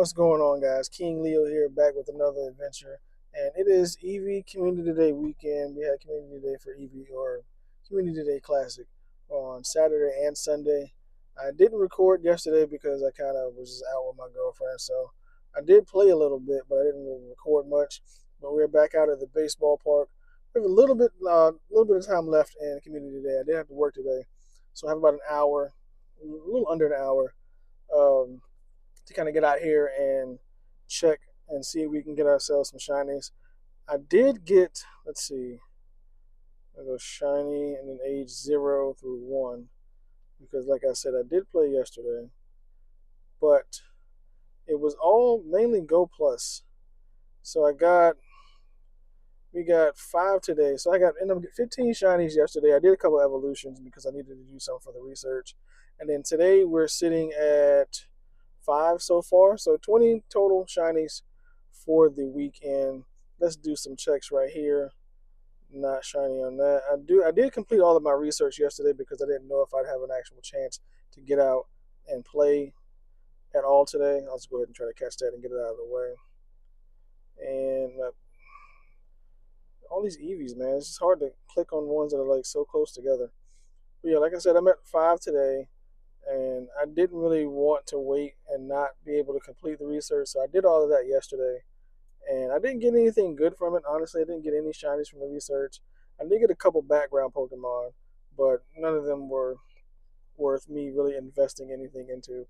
What's going on, guys? King Leo here, back with another adventure. And it is Eevee Community Day weekend. We had Community Day for Eevee, or Community Day Classic, on Saturday and Sunday. I didn't record yesterday because I kind of was just out with my girlfriend. So I did play a little bit, but I didn't really record much. But we're back out at the baseball park. We have a little bit of time left in Community Day. I did have to work today, so I have about an hour, a little under an hour. Um, to kind of get out here and check and see if we can get ourselves some shinies. I did get, let's see, I go shiny and then age 0 through 1 because, like I said, I did play yesterday, but it was all mainly Go Plus. So we got 5 today. So I ended up getting 15 shinies yesterday. I did a couple evolutions because I needed to do something for the research. And then today we're sitting at 5 so far, so 20 total shinies for the weekend. Let's do some checks right here. Not shiny on that. I did complete all of my research yesterday because I didn't know if I'd have an actual chance to get out and play at all today. I'll just go ahead and try to catch that and get it out of the way. And all these Eevees, man, it's just hard to click on ones that are like so close together. But yeah, like I said, I'm at 5 today. And I didn't really want to wait and not be able to complete the research, so I did all of that yesterday. And I didn't get anything good from it. Honestly, I didn't get any shinies from the research. I did get a couple background Pokemon, but none of them were worth me really investing anything into.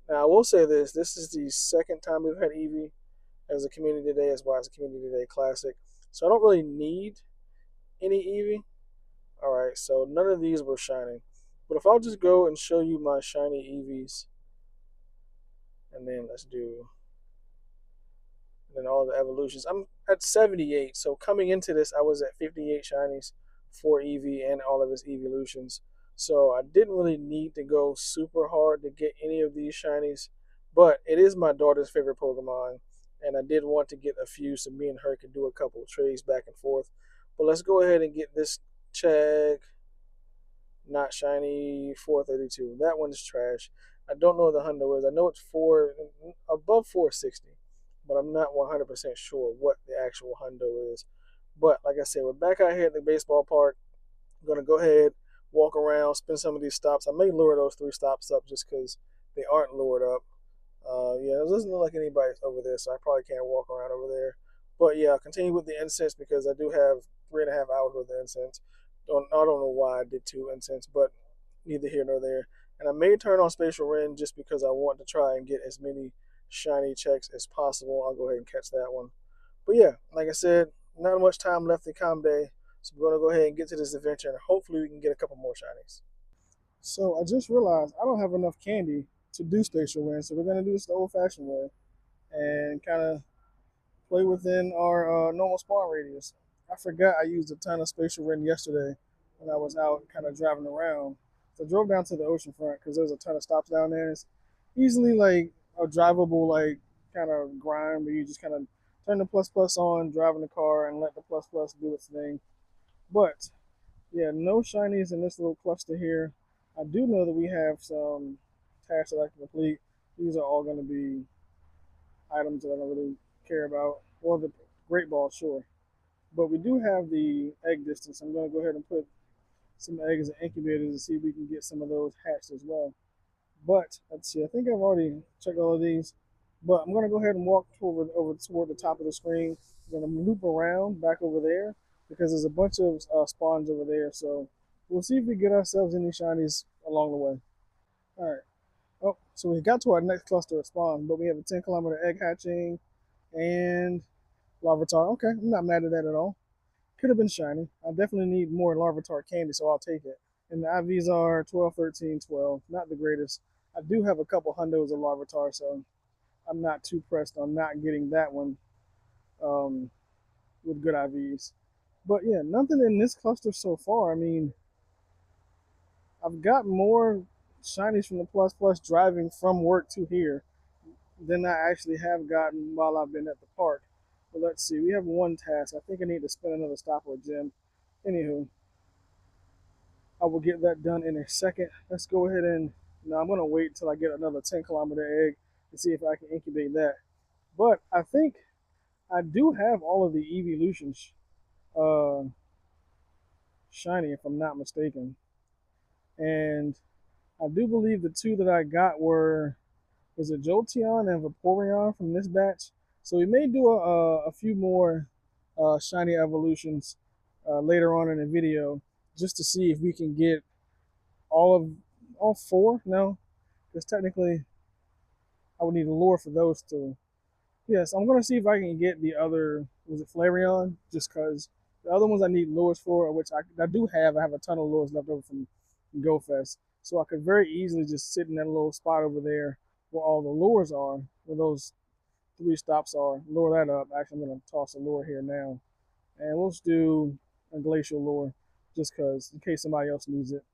Now, I will say this is the second time we've had Eevee as a Community Day, as well as a Community Day Classic. So I don't really need any Eevee. Alright, so none of these were shiny. But if I'll just go and show you my shiny Eevees, and then then all the evolutions. I'm at 78, so coming into this, I was at 58 shinies for Eevee and all of his evolutions. So I didn't really need to go super hard to get any of these shinies, but it is my daughter's favorite Pokemon, and I did want to get a few so me and her could do a couple of trades back and forth. But let's go ahead and get this check. Not shiny 432. That one is trash. I don't know what the Hundo is. I know it's above 460, but I'm not 100% sure what the actual Hundo is. But like I said, we're back out here at the baseball park. I'm going to go ahead, walk around, spin some of these stops. I may lure those 3 stops up just because they aren't lured up. Yeah, it doesn't look like anybody's over there, so I probably can't walk around over there. But yeah, I'll continue with the incense because I do have 3.5 hours worth of incense. I don't know why I did 2 incense, but neither here nor there. And I may turn on Spatial Ren just because I want to try and get as many shiny checks as possible. I'll go ahead and catch that one. But yeah, like I said, not much time left in Com Day, so we're going to go ahead and get to this adventure, and hopefully we can get a couple more shinies. So I just realized I don't have enough candy to do Spatial Ren, so we're going to do this the old-fashioned way and kind of play within our normal spawn radius. I forgot I used a ton of Spatial Ren yesterday when I was out kind of driving around. So I drove down to the ocean front because there's a ton of stops down there. It's easily like a drivable like kind of grind where you just kind of turn the plus plus on, driving the car, and let the plus plus do its thing. But yeah, no shinies in this little cluster here. I do know that we have some tasks that I can complete. These are all going to be items that I don't really care about. Well, the Great Ball, sure. But we do have the egg distance. I'm going to go ahead and put some eggs in incubators to see if we can get some of those hatched as well. But let's see, I think I've already checked all of these. But I'm going to go ahead and walk over toward the top of the screen. I'm going to loop around back over there because there's a bunch of spawns over there. So we'll see if we get ourselves any shinies along the way. All right. Oh, so we got to our next cluster of spawns, but we have a 10-kilometer egg hatching and Larvitar. Okay, I'm not mad at that at all. Could have been shiny. I definitely need more Larvitar candy, so I'll take it. And the IVs are 12, 13, 12. Not the greatest. I do have a couple hundos of Larvitar, so I'm not too pressed on not getting that one with good IVs. But yeah, nothing in this cluster so far. I mean, I've got more shinies from the Plus Plus driving from work to here than I actually have gotten while I've been at the park. But let's see, we have one task. I think I need to spin another stop or a gym. Anywho, I will get that done in a second. Let's go ahead and, no, I'm going to wait till I get another 10-kilometer egg to see if I can incubate that. But I think I do have all of the evolutions uh, shiny, if I'm not mistaken. And I do believe the two that I got was a Jolteon and Vaporeon from this batch. So we may do a few more shiny evolutions later on in the video, just to see if we can get all of all four. No, because technically I would need a lure for those two. Yes, I'm gonna see if I can get the other. Was it Flareon? Just because the other ones I need lures for, which I do have. I have a ton of lures left over from GoFest, so I could very easily just sit in that little spot over there where all the lures are, where those three stops are. Lure that up. Actually, I'm gonna toss a lure here now, and we'll just do a glacial lure, just because in case somebody else needs it.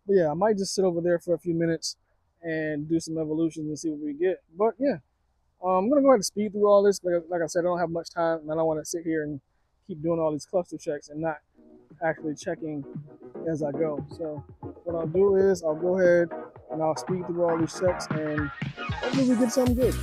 But yeah, I might just sit over there for a few minutes and do some evolutions and see what we get. But yeah, I'm gonna go ahead and speed through all this. Like I said, I don't have much time, and I don't want to sit here and keep doing all these cluster checks and not actually checking as I go. So what I'll do is I'll go ahead and I'll speed through all these checks, and hopefully we get something good.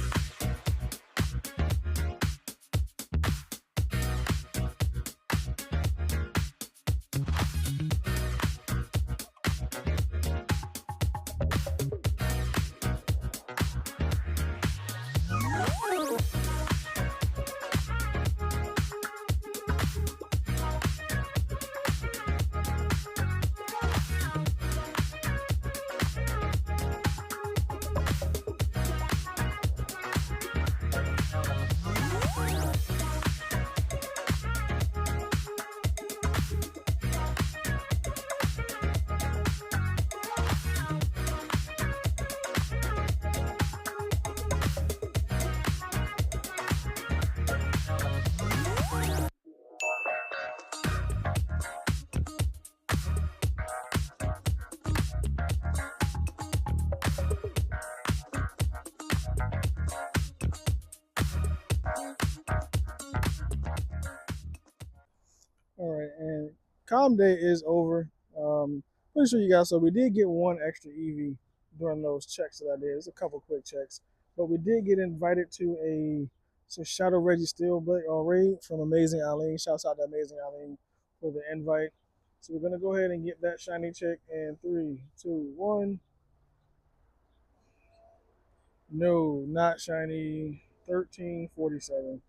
All right, and calm day is over. Pretty sure you guys saw we did get one extra Eevee during those checks that I did. It's a couple quick checks, but we did get invited to a Shadow Registeel raid from Amazing Eileen. Shouts out to Amazing Eileen for the invite. So we're gonna go ahead and get that shiny check in 3, 2, 1. No, not shiny. 1347.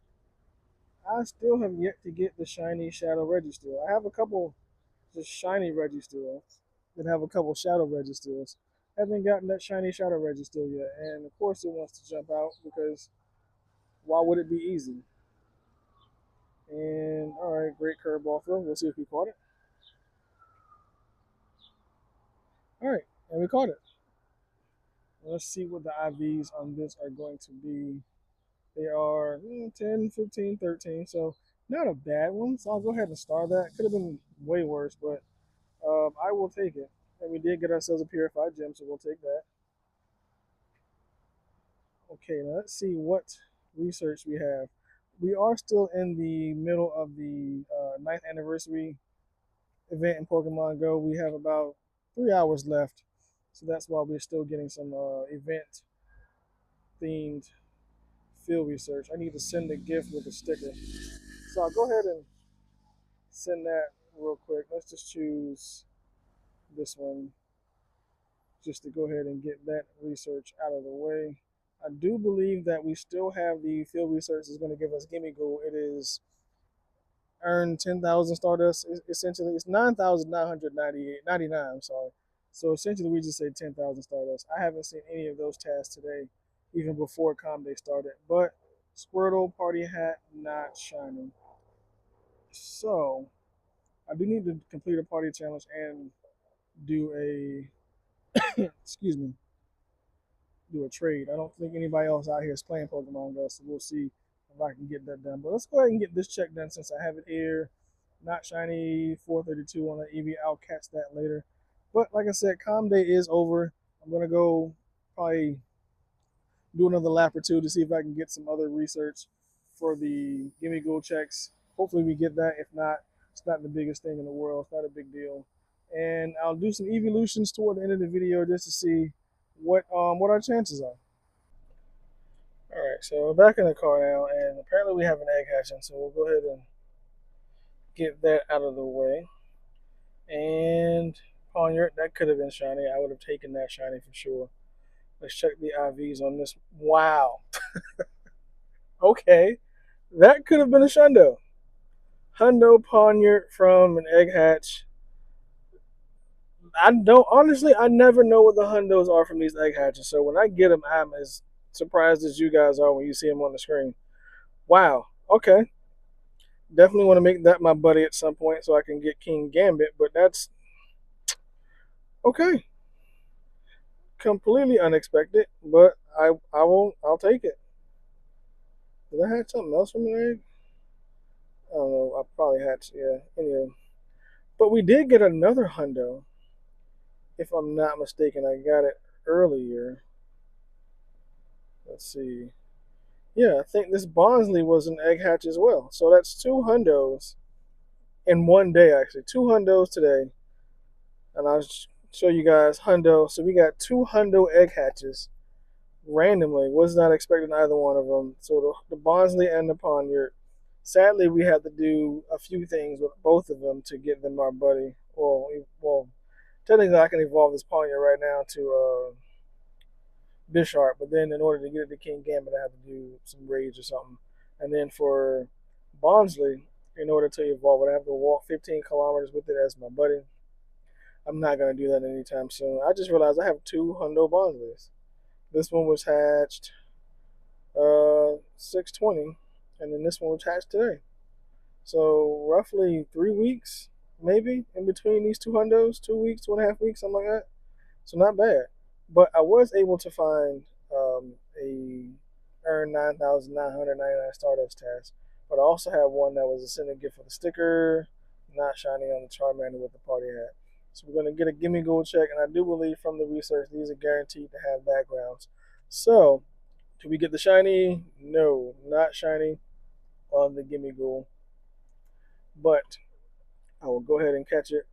I still have yet to get the shiny Shadow Registeel. I have a couple just shiny Registeel that have a couple Shadow Registeels. Haven't gotten that shiny Shadow Registeel yet, and of course it wants to jump out because why would it be easy? And all right, great curveball throw. We'll see if we caught it. All right, and we caught it. Let's see what the IVs on this are going to be. They are 10, 15, 13, so not a bad one. So I'll go ahead and star that. Could have been way worse, but I will take it. And we did get ourselves a purified gem, so we'll take that. Okay, now let's see what research we have. We are still in the middle of the 9th anniversary event in Pokemon Go. We have about 3 hours left, so that's why we're still getting some event themed field research. I need to send a gift with a sticker, so I'll go ahead and send that real quick. Let's just choose this one just to go ahead and get that research out of the way. I do believe that we still have the field research is going to give us Gimme Goal. It is earn 10,000 Stardust. Essentially, it's 9,999. I'm sorry. So essentially, we just say 10,000 Stardust. I haven't seen any of those tasks today, even before Com Day started. But Squirtle, Party Hat, not shining. So I do need to complete a party challenge and do a excuse me, do a trade. I don't think anybody else out here is playing Pokemon Go, so we'll see if I can get that done. But let's go ahead and get this check done since I have it here. Not shiny 432 on the Eevee. I'll catch that later. But like I said, Com Day is over. I'm gonna go probably do another lap or two to see if I can get some other research for the Gimme Goal checks. Hopefully we get that. If not, it's not the biggest thing in the world. It's not a big deal. And I'll do some evolutions toward the end of the video just to see what our chances are. All right, so we're back in the car now, and apparently we have an egg hatching, so we'll go ahead and get that out of the way. And Ponyard, that could have been shiny. I would have taken that shiny for sure. Let's check the IVs on this. Wow. Okay, that could have been a Shundo. Hundo Ponyard from an egg hatch. I don't honestly. I never know what the Hundos are from these egg hatches. So when I get them, I'm as surprised as you guys are when you see them on the screen. Wow. Okay. Definitely want to make that my buddy at some point so I can get King Gambit. But that's okay. Completely unexpected. But I'll take it. Did I hatch something else from an egg? I don't know. I probably hatched. Yeah. Anyway. But we did get another Hundo. If I'm not mistaken, I got it earlier. Let's see. Yeah, I think this Bonsley was an egg hatch as well. So that's two Hundos in one day, actually. Two Hundos today. And I'll show you guys Hundo. So we got two Hundo egg hatches randomly. Was not expecting either one of them. So the Bonsley and the Ponyard. Sadly, we had to do a few things with both of them to get them our buddy. Well, technically I can evolve this Ponyard right now to Bisharp, but then in order to get it to King Gambit, I have to do some raids or something. And then for Bonsley, in order to evolve it, I have to walk 15 kilometers with it as my buddy. I'm not going to do that anytime soon. I just realized I have two Hundo Bonsleys. This one was hatched 620, and then this one was hatched today. So roughly 3 weeks, maybe, in between these two Hundos. 2 weeks, 2.5 weeks, something like that. So not bad. But I was able to find a earn 9,999 Stardust task. But I also have one that was a sending gift for the sticker, not shiny on the Charmander with the party hat. So we're going to get a gimme gold check, and I do believe from the research these are guaranteed to have backgrounds. So, do we get the shiny? No, not shiny on the gimme gold. But I will go ahead and catch it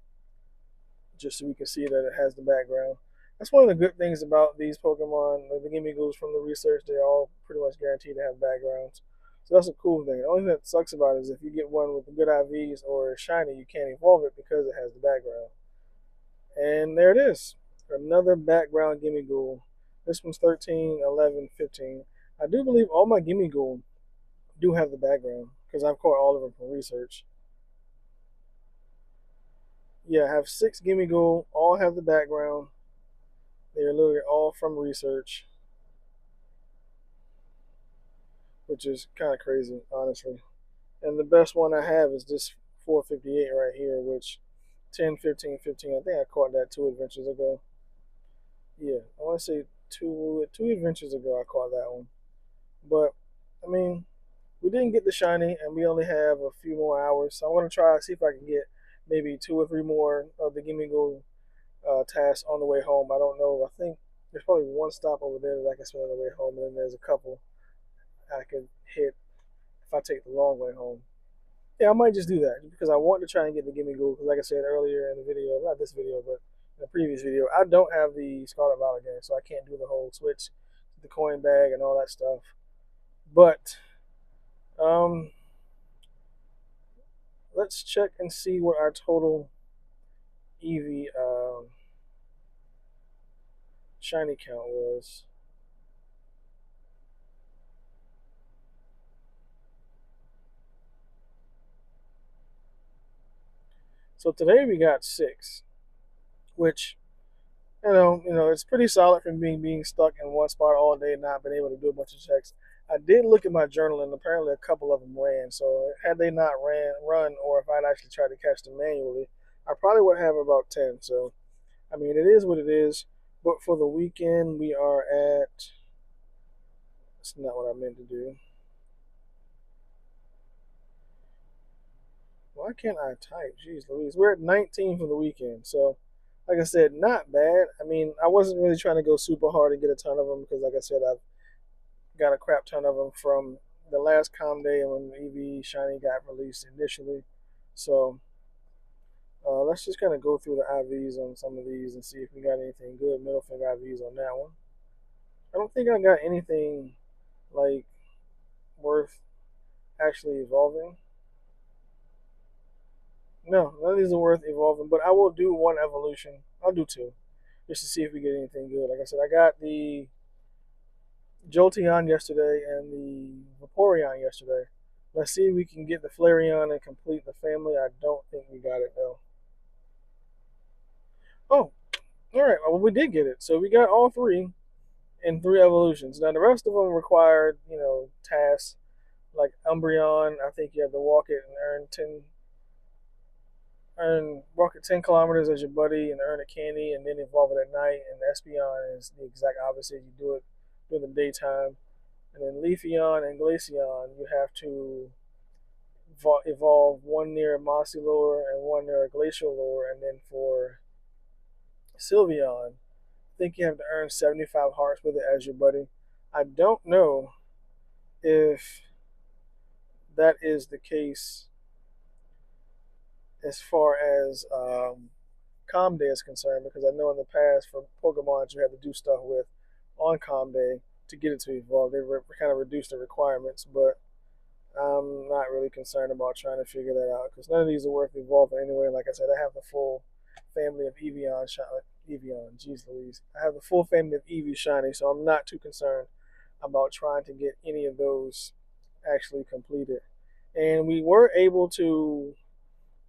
just so we can see that it has the background. That's one of the good things about these Pokemon, the Gimme Goos from the research. They're all pretty much guaranteed to have backgrounds. So that's a cool thing. The only thing that sucks about it is if you get one with the good IVs or shiny, you can't evolve it because it has the background. And there it is. Another background Gimme Ghoul. This one's 13, 11, 15. I do believe all my Gimme Ghoul do have the background because I've caught all of them from research. Yeah, I have 6 Gimme Ghoul. All have the background. They're literally all from research, which is kind of crazy, honestly. And the best one I have is this 458 right here, which 10, 15, 15. I think I caught that 2 adventures ago. Yeah, I want to say two adventures ago I caught that one. But I mean, we didn't get the shiny, and we only have a few more hours. So I'm gonna try see if I can get maybe 2 or 3 more of the Gimme Go tasks on the way home. I don't know. I think there's probably one stop over there that I can spend on the way home, and then there's a couple I can hit if I take the long way home. Yeah, I might just do that because I want to try and get the Gimme Go. Because, like I said earlier in the video, not this video, but in the previous video, I don't have the Scarlet Violet game, so I can't do the whole switch, the coin bag, and all that stuff. But um, let's check and see what our total Eevee shiny count was. So today we got 6, which it's pretty solid for being stuck in one spot all day and not been able to do a bunch of checks. I did look at my journal, and apparently a couple of them ran. So had they not run, or if I'd actually tried to catch them manually, I probably would have about 10. So, I mean, it is what it is. But for the weekend, we are at. That's not what I meant to do. Why can't I type? Jeez Louise. We're at 19 for the weekend. So, like I said, not bad. I mean, I wasn't really trying to go super hard and get a ton of them because, like I said, I've got a crap ton of them from the last com day and when Eevee Shiny got released initially. So let's just kind of go through the IVs on some of these and see if we got anything good. Middle finger IVs on that one. I don't think I got anything like worth actually evolving. No, none of these are worth evolving, but I will do one evolution. I'll do two, just to see if we get anything good. Like I said, I got the Jolteon yesterday and the Vaporeon yesterday. Let's see if we can get the Flareon and complete the family. I don't think we got it though. Oh, all right. Well, we did get it. So we got all three in 3 evolutions. Now the rest of them required, tasks like Umbreon. I think you have to walk it and walk it 10 kilometers as your buddy and earn a candy, and then evolve it at night. And Espeon is the exact opposite. You do it during the daytime. And then Leafeon and Glaceon, you have to evolve one near a Mossy Lure and one near a Glacial Lure. And then for Sylveon, I think you have to earn 75 hearts with it as your buddy. I don't know if that is the case as far as Calm Day is concerned, because I know in the past for Pokemon you had to do stuff with on Calm Day to get it to evolve. They kind of reduced the requirements, but I'm not really concerned about trying to figure that out because none of these are worth evolving anyway. Like I said, I have the full family of Eevee, jeez Louise. I have the full family of Eevee shiny, so I'm not too concerned about trying to get any of those actually completed. And we were able to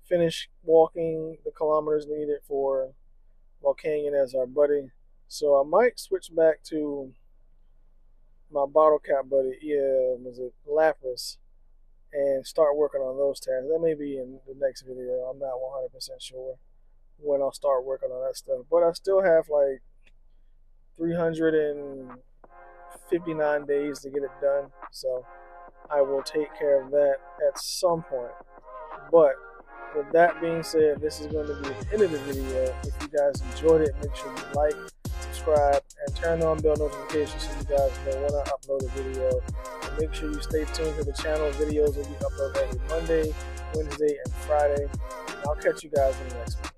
finish walking the kilometers needed for Volcanion as our buddy. So I might switch back to my bottle cap buddy, was it Lapras, and start working on those tasks. That may be in the next video. I'm not 100% sure when I'll start working on that stuff. But I still have like 359 days to get it done. So I will take care of that at some point. But with that being said, this is going to be the end of the video. If you guys enjoyed it, make sure you like, subscribe, and turn on bell notifications so you guys know when I upload a video. And make sure you stay tuned to the channel. Videos will be uploaded every Monday, Wednesday, and Friday. And I'll catch you guys in the next one.